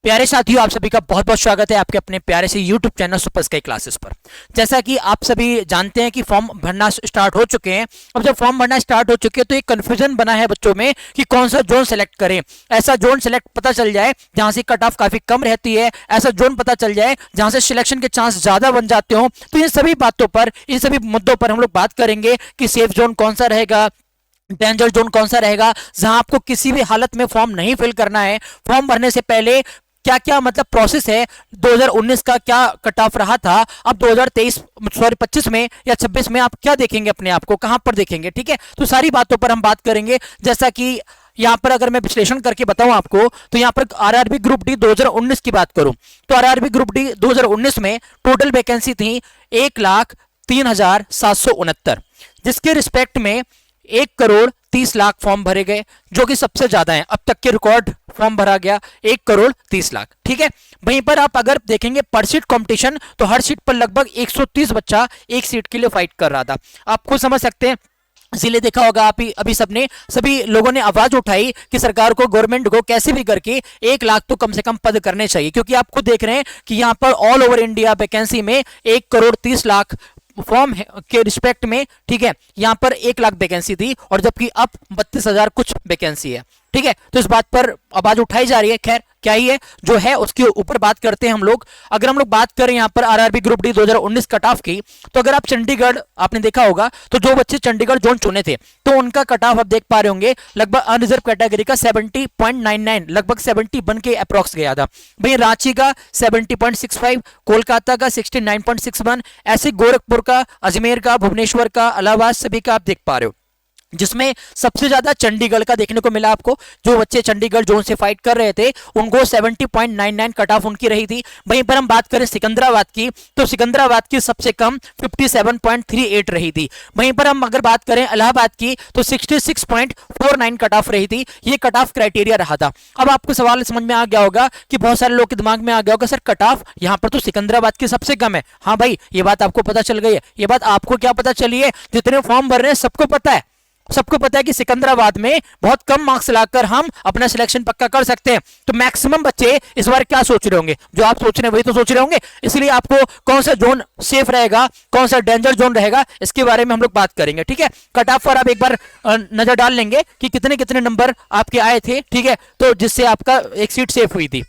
प्यारे साथियों, आप सभी का बहुत बहुत स्वागत है आपके अपने प्यारे से YouTube channel super sky classes पर। जैसा कि आप सभी जानते हैं कि फॉर्म भरना स्टार्ट हो चुके हैं। अब जब फॉर्म भरना स्टार्ट हो चुके हैं तो एक कंफ्यूजन बना है बच्चों में कि कौन सा जोन सेलेक्ट करें। ऐसा जोन सेलेक्ट पता चल जाए जहां से कट ऑफ काफी कम रहती है, ऐसा जोन पता चल जाए जहां से सिलेक्शन के चांस ज्यादा बन जाते हो। तो इन सभी बातों पर, इन सभी मुद्दों पर हम लोग बात करेंगे कि सेफ जोन कौन सा रहेगा, डेंजर जोन कौन सा रहेगा, जहां आपको किसी भी हालत में फॉर्म नहीं फिल करना है। फॉर्म भरने से पहले क्या क्या मतलब प्रोसेस है, 2019 का क्या कट ऑफ रहा था, अब 2023 सॉरी 25 में या 26 में आप क्या देखेंगे, अपने आप को कहां पर देखेंगे। ठीक है, तो सारी बातों पर हम बात करेंगे। जैसा कि यहां पर अगर मैं विश्लेषण करके बताऊं आपको, तो यहां पर आरआरबी ग्रुप डी 2019 की बात करूं तो आरआरबी ग्रुप डी 2019 में टोटल वैकेंसी थी 1,03,769, जिसके रिस्पेक्ट में 1,30,00,000 फॉर्म भरे गए, जो कि सबसे ज्यादा है। अब तक के रिकॉर्ड फॉर्म भरा गया 1,30,00,000। ठीक है, वहीं पर आप अगर देखेंगे पर सीट कंपटीशन, तो हर सीट पर लगभग 130 बच्चा एक सीट के लिए फाइट कर रहा था। आप खुद समझ सकते हैं, इसीलिए देखा होगा आप अभी सभी लोगों ने आवाज उठाई कि सरकार को, गवर्नमेंट को कैसे भी करके 1,00,000 तो कम से कम पद करने चाहिए, क्योंकि आप खुद देख रहे हैं कि यहां पर ऑल ओवर इंडिया वैकेंसी में 1,30,00,000 फॉर्म के रिस्पेक्ट में, ठीक है, यहां पर 1,00,000 वैकेंसी थी और जबकि अब 32,000 कुछ वैकेंसी है। ठीक है, तो इस बात पर आवाज उठाई जा रही है। खैर, क्या ही है जो है उसके ऊपर बात करते हैं हम लोग। अगर हम लोग बात करें यहां पर RRB group D 2019 cut off की, तो अगर आप चंडीगढ़, आपने देखा होगा, तो जो बच्चे चंडीगढ़ जोन चुने थे तो उनका कट ऑफ आप देख पा रहे होंगे, लगभग अनरिजर्व कैटेगरी का 70.99, लगभग 71 के अप्रॉक्स गया था। भाई रांची का 70.65, कोलकाता का 69.61, ऐसे गोरखपुर का, अजमेर का, भुवनेश्वर का, इलाहाबाद, सभी का आप देख पा रहे हो, जिसमें सबसे ज्यादा चंडीगढ़ का देखने को मिला आपको। जो बच्चे चंडीगढ़ जोन से फाइट कर रहे थे उनको 70.99 कट ऑफ उनकी रही थी। वहीं पर हम बात करें सिकंदराबाद की, तो सिकंदराबाद की सबसे कम 57.38 रही थी। वहीं पर हम अगर बात करें इलाहाबाद की, तो 66.49 कट ऑफ रही थी। ये कट ऑफ क्राइटेरिया रहा था। अब आपको सवाल समझ में आ गया होगा कि बहुत सारे लोग के दिमाग में आ गया होगा, सर कट ऑफ यहाँ पर तो सिकंदराबाद की सबसे कम है। हाँ भाई, ये बात आपको पता चल गई है। ये बात आपको क्या पता चली है, जितने फॉर्म भर रहे हैं सबको पता है। सबको पता है कि सिकंदराबाद में बहुत कम मार्क्स लाकर हम अपना सिलेक्शन पक्का कर सकते हैं। तो मैक्सिमम बच्चे इस बार क्या सोच रहे होंगे, जो आप सोच रहे हैं वही तो सोच रहे होंगे। इसलिए आपको कौन सा जोन सेफ रहेगा, कौन सा डेंजर जोन रहेगा, इसके बारे में हम लोग बात करेंगे। ठीक है, कट ऑफ पर आप एक बार नजर डाल लेंगे कि कितने कितने नंबर आपके आए थे। ठीक है, तो जिससे आपका एक सीट सेफ हुई थी।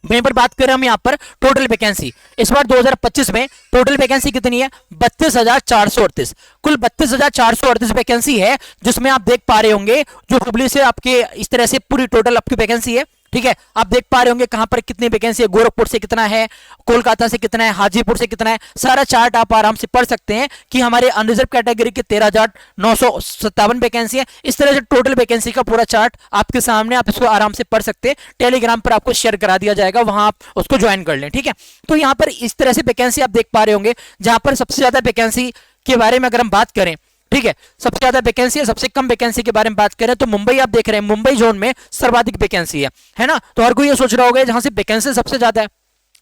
वहीं पर बात करें हम यहाँ पर टोटल वैकेंसी, इस बार 2025 में टोटल वैकेंसी कितनी है, 32,438। कुल 32,438 वैकेंसी है, जिसमें आप देख पा रहे होंगे जो हुबली से आपके इस तरह से पूरी टोटल आपकी वैकेंसी है। ठीक है, आप देख पा रहे होंगे कहां पर कितनी वैकेंसी है, गोरखपुर से कितना है, कोलकाता से कितना है, हाजीपुर से कितना है। सारा चार्ट आप आराम से पढ़ सकते हैं कि हमारे अनरिजर्व कैटेगरी के 13,957 वैकेंसी है। इस तरह से टोटल वैकेंसी का पूरा चार्ट आपके सामने, आप इसको आराम से पढ़ सकते हैं। टेलीग्राम पर आपको शेयर करा दिया जाएगा, वहां आप उसको ज्वाइन कर लें। ठीक है, तो यहां पर इस तरह से वैकेंसी आप देख पा रहे होंगे, जहां पर सबसे ज्यादा वैकेंसी के बारे में अगर हम बात करें, ठीक है, सबसे ज्यादा वैकेंसी है, सबसे कम वैकेंसी के बारे में बात करें तो मुंबई आप देख रहे हैं, मुंबई जोन में सर्वाधिक वैकेंसी है ना। तो हर कोई ये सोच रहा होगा जहां से वैकेंसी सबसे ज्यादा है,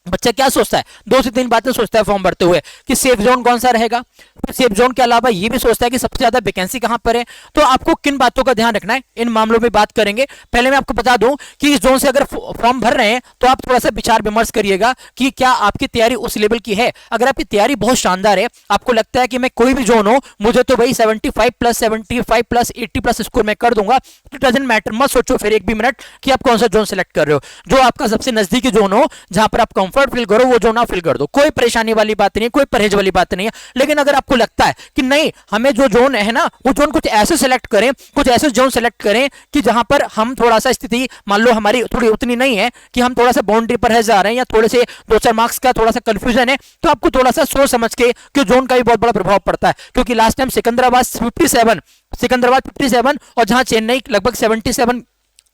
बच्चा क्या सोचता है, 2 से 3 बातें सोचता है फॉर्म भरते हुए कि सेफ जोन कौन सा रहेगा। सेफ जोन के अलावा ये भी सोचता है कि सबसे ज्यादा वैकेंसी कहां पर है। तो आपको किन बातों का ध्यान रखना है, इन मामलों में बात करेंगे। पहले मैं आपको बता दूं कि इस जोन से अगर फॉर्म भर रहे हैं तो आप थोड़ा सा विचार विमर्श करिएगा कि क्या आपकी तैयारी उस लेवल की है। अगर आपकी तैयारी बहुत शानदार है, आपको लगता है कि मैं कोई भी जोन हो, मुझे तो भाई 75+, 75+, 80+ स्कोर मैं कर दूंगा, तो डजंट मैटर, मत सोचो फिर एक भी मिनट कि आप कौन सा जोन सेलेक्ट कर रहे हो। जो आपका सबसे नजदीकी जोन हो, जहां पर आप कंफर्ट फील करो, वो जोन आप फिल कर दो। कोई परेशानी वाली बात नहीं है, कोई परहेज वाली बात नहीं है। लेकिन अगर आपको लगता है कि नहीं, हमें जो जोन है ना, वो जोन कुछ ऐसे सेलेक्ट करें, कुछ ऐसे जोन सेलेक्ट करें कि जहां पर हम थोड़ा सा स्थिति, मान लो हमारी थोड़ी उतनी नहीं है कि हम थोड़ा सा बाउंड्री पर है जा रहे हैं, या थोड़े से 2-4 मार्क्स का थोड़ा सा कंफ्यूजन है, तो आपको थोड़ा सा सोच समझ के, कि जोन का भी बहुत बड़ा प्रभाव पड़ता है। क्योंकि लास्ट टाइम सिकंदराबाद 57 और जहां चेन्नई लगभग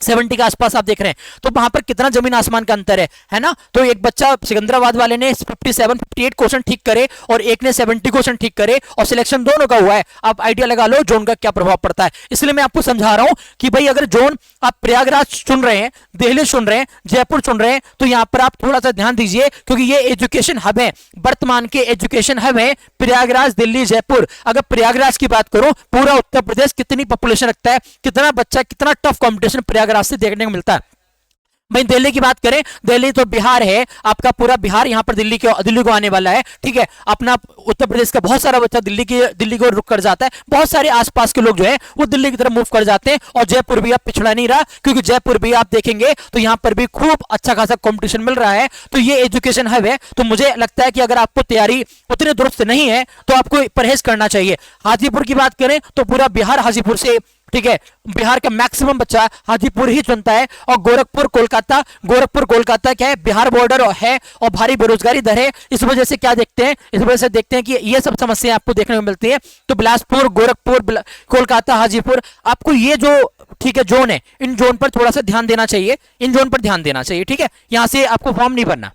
70 के आसपास आप देख रहे हैं, तो वहां पर कितना जमीन आसमान का अंतर है ना। तो एक बच्चा सिकंदराबाद वाले ने 58 क्वेश्चन ठीक करे और एक ने 70 क्वेश्चन ठीक करे, और सिलेक्शन दोनों का हुआ है। आप आइडिया लगा लो जोन का क्या प्रभाव पड़ता है। इसलिए मैं आपको समझा रहा हूं कि भाई अगर जोन आप प्रयागराज चुन रहे हैं, दिल्ली चुन रहे हैं, जयपुर चुन रहे हैं, तो यहां पर आप थोड़ा सा ध्यान दीजिए, क्योंकि ये एजुकेशन हब है, वर्तमान के एजुकेशन हब है प्रयागराज, दिल्ली, जयपुर। अगर प्रयागराज की बात करो, पूरा उत्तर प्रदेश कितनी पॉपुलेशन रखता है, कितना बच्चा, कितना टफ कॉम्पिटिशन प्रयागराज से देखने को मिलता है। भाई दिल्ली की बात करें, दिल्ली तो बिहार है आपका, पूरा बिहार यहाँ पर दिल्ली को आने वाला है, ठीक है। अपना उत्तर प्रदेश का बहुत सारा बच्चा दिल्ली को रुक कर जाता है, बहुत सारे आसपास के लोग जो है वो दिल्ली की तरफ मूव कर जाते हैं। और जयपुर भी अब पिछड़ा नहीं रहा, क्योंकि जयपुर भी आप देखेंगे तो यहाँ पर भी खूब अच्छा खासा कॉम्पिटिशन मिल रहा है। तो ये एजुकेशन हब है। तो मुझे लगता है कि अगर आपको तैयारी उतनी दुरुस्त नहीं है तो आपको परहेज करना चाहिए। हाजीपुर की बात करें तो पूरा बिहार हाजीपुर से, ठीक है, बिहार का मैक्सिमम बच्चा हाजीपुर ही चुनता है। और गोरखपुर कोलकाता क्या है, बिहार बॉर्डर है और भारी बेरोजगारी दर है। इस वजह से क्या देखते हैं, इस वजह से देखते हैं कि ये सब समस्याएं आपको देखने को मिलती है। तो बिलासपुर, गोरखपुर, कोलकाता, हाजीपुर, आपको ये जो, ठीक है, जोन है, इन जोन पर थोड़ा सा ध्यान देना चाहिए, इन जोन पर ध्यान देना चाहिए, ठीक है। यहां से आपको फॉर्म नहीं भरना।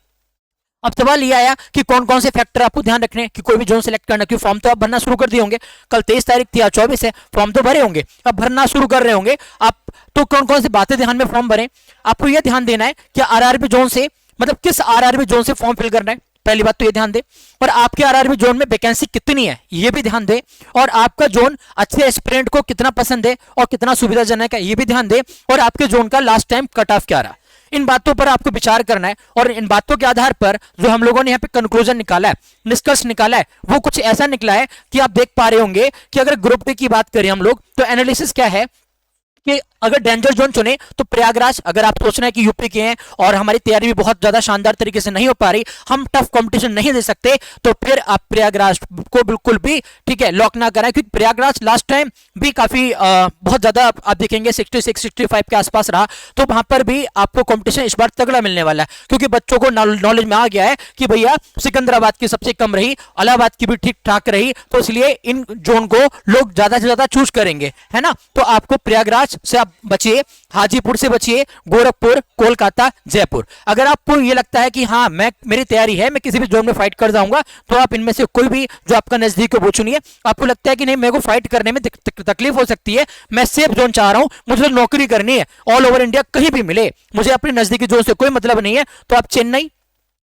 अब सवाल ये आया कि कौन कौन से फैक्टर आपको ध्यान रखने हैं कि कोई भी जोन सेलेक्ट करना, क्योंकि फॉर्म तो आप भरना शुरू कर दिए होंगे, कल 23 तारीख थी, आज 24 है, फॉर्म तो भरे होंगे, अब भरना शुरू कर रहे होंगे आप। तो कौन कौन सी बातें ध्यान में फॉर्म भरें, आपको यह ध्यान देना है कि आरआरबी जोन से, मतलब किस आरआरबी जोन से फॉर्म फिल करना है, पहली बात तो ये ध्यान दे। और आपके आरआरबी जोन में वैकेंसी कितनी है ये भी ध्यान दे। और आपका जोन अच्छे एस्पिरेंट को कितना पसंद है और कितना सुविधाजनक है ये भी ध्यान दे। और आपके जोन का लास्ट टाइम कट ऑफ क्या रहा, इन बातों पर आपको विचार करना है। और इन बातों के आधार पर जो हम लोगों ने यहाँ पे कंक्लूजन निकाला है, निष्कर्ष निकाला है, वो कुछ ऐसा निकला है कि आप देख पा रहे होंगे कि अगर ग्रुप डी की बात करें हम लोग, तो एनालिसिस क्या है कि अगर डेंजर जोन चुने तो प्रयागराज, अगर आप सोच रहे हैं कि यूपी के हैं और हमारी तैयारी भी बहुत ज्यादा शानदार तरीके से नहीं हो पा रही, हम टफ कंपटीशन नहीं दे सकते, तो फिर आप प्रयागराज को बिल्कुल भी, ठीक है, लॉक ना कराएं। क्योंकि प्रयागराज लास्ट टाइम भी काफी बहुत ज्यादा आप देखेंगे 66-65 के आसपास रहा, तो वहां पर भी आपको कंपटीशन इस बार तगड़ा मिलने वाला है। क्योंकि बच्चों को नॉलेज में आ गया है कि भैया सिकंदराबाद की सबसे कम रही, इलाहाबाद की भी ठीक ठाक रही, तो इसलिए इन जोन को लोग ज्यादा से ज्यादा चूज करेंगे, है ना। तो आपको प्रयागराज से आप बचिए, हाजीपुर से बचिए, गोरखपुर, कोलकाता, जयपुर। अगर आपको ये लगता है कि हाँ मेरी तैयारी है, मैं किसी भी जोन में फाइट कर जाऊंगा, तो आप इनमें से कोई भी जो आपका नजदीक है वो चुनिए। आपको लगता है कि नहीं मेरे को फाइट करने में तकलीफ हो सकती है, मैं सेफ जोन चाह रहा हूं, मुझे नौकरी करनी है, ऑल ओवर इंडिया कहीं भी मिले, मुझे अपने नजदीकी जोन से कोई मतलब नहीं है, तो आप चेन्नई,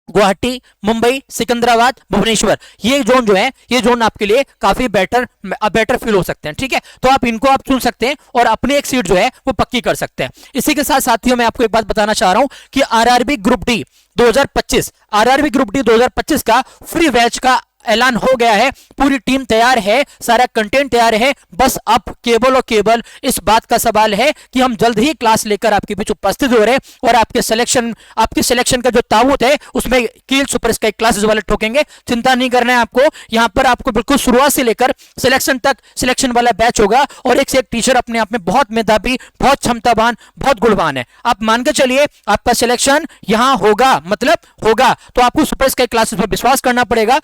गुवाहाटी, मुंबई, सिकंदराबाद, भुवनेश्वर, ये जोन जो है, ये जोन आपके लिए काफी बेटर फील हो सकते हैं, ठीक है। तो आप इनको आप चुन सकते हैं और अपनी एक सीट जो है वो पक्की कर सकते हैं। इसी के साथ साथियों मैं आपको एक बात बताना चाह रहा हूं कि RRB group D 2025, RRB group D 2025 का फ्री बैच का ऐलान हो गया है। पूरी टीम तैयार है, सारा कंटेंट तैयार है, बस अब केवल और केवल इस बात का सवाल है कि हम जल्द ही क्लास लेकर आपके बीच उपस्थित हो रहे हैं और आपके सिलेक्शन का जो ताबूत है उसमें कील सुपर स्काई क्लासेस वाले ठोकेंगे। चिंता नहीं करना है आपको, यहां पर आपको बिल्कुल शुरुआत से लेकर सिलेक्शन तक सिलेक्शन वाला बैच होगा और एक से एक टीचर अपने आप में बहुत मेधावी, बहुत क्षमतावान, बहुत गुणवान है। आप मान के चलिए आपका सिलेक्शन यहां होगा, मतलब होगा। तो आपको सुपर स्काई क्लासेस पर विश्वास करना पड़ेगा।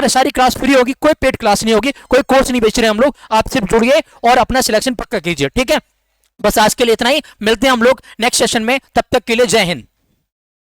सारी क्लास फ्री होगी, कोई पेड क्लास नहीं होगी, कोई कोर्स नहीं बेच रहे हम लोग। आप सिर्फ जुड़िए और अपना सिलेक्शन पक्का कीजिए, ठीक है। बस आज के लिए इतना ही, मिलते हैं हम लोग नेक्स्ट सेशन में, तब तक के लिए जय हिंद।